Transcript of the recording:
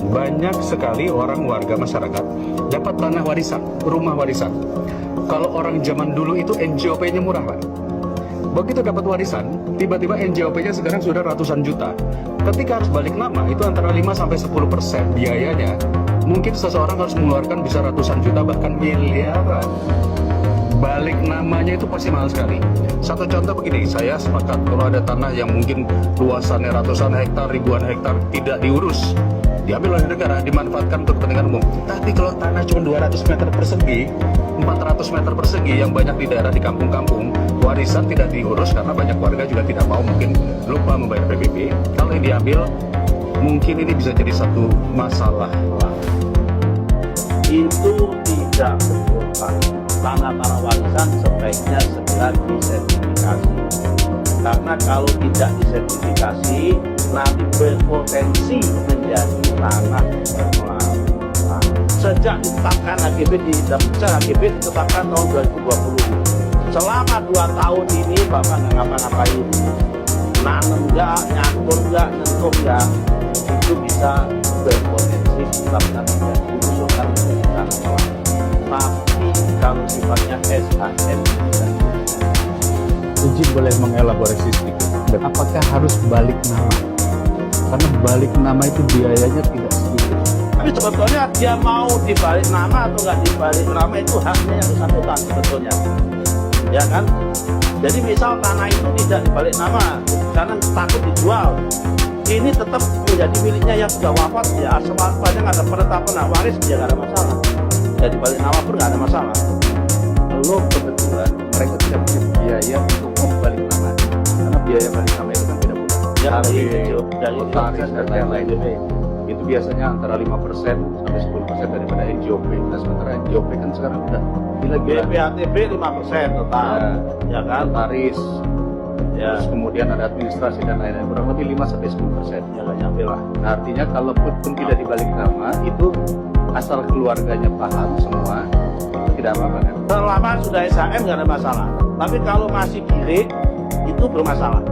banyak sekali warga masyarakat dapat tanah warisan, rumah warisan. Kalau orang zaman dulu itu NJOP-nya murah, Pak. Begitu dapat warisan, tiba-tiba NJOP-nya sekarang sudah ratusan juta. Ketika harus balik nama, itu antara 5-10% biayanya. Mungkin seseorang harus mengeluarkan bisa ratusan juta, bahkan miliaran. Balik namanya itu pasti mahal sekali. Satu contoh begini, saya sepakat kalau ada tanah yang mungkin luasannya ratusan hektar, ribuan hektar tidak diurus, diambil oleh negara, dimanfaatkan untuk kepentingan umum. Tapi kalau tanah cuma 200 meter persegi, 400 meter persegi yang banyak di daerah di kampung-kampung, warisan tidak diurus karena banyak warga juga tidak mau, mungkin lupa membayar PBB. Kalau ini diambil, mungkin ini bisa jadi satu masalah. Itu tidak betul, Pak. Tanah-tanah warisan sebaiknya segera disertifikasi. Karena kalau tidak disertifikasi, nanti berpotensi menjadi tanah bermoral. Nah, sejak ditetapkan HGB ditetapkan tahun 2020. Selama 2 tahun ini Bapak nggak ngapa-ngapain, nanam nggak, nyakur nggak, nyentuh nggak, itu bisa berpotensi ditetapkan menjadi usulan menjadi tanah moral. Tapi kalau sifatnya SHM tidak. Izin boleh mengelaborasi sedikit. Apakah harus balik nama? Karena balik nama itu biayanya tidak sedikit. Tapi sebetulnya dia mau dibalik nama atau nggak dibalik nama itu haknya yang bersangkutan sebetulnya, ya kan? Jadi misal tanah itu tidak dibalik nama karena takut dijual, ini tetap menjadi miliknya yang sudah wafat, ya asal sepanjang ada penetapan hak waris ya nggak ada masalah. Jadi balik nama pun nggak ada masalah. Kalau kebetulan mereka tidak punya biaya untuk membalik nama, karena biaya balik nama itu kan tidak mudah. Ya, Dari notaris dan lain-lain. Itu biasanya antara 5% sampai 10% daripada NJOP. Nah, sementara NJOP kan sekarang udah gila-gila. BPATB 5% total, ya kan? Notaris, Ya, terus kemudian ada administrasi dan lain-lain, kurang lebih 5-10%. ya nggak nyampe lah. Nah, artinya kalaupun tidak dibalik nama, itu asal keluarganya paham semua, itu tidak apa-apa kan? Selama sudah SHM nggak ada masalah. Tapi kalau masih girik, itu bermasalah.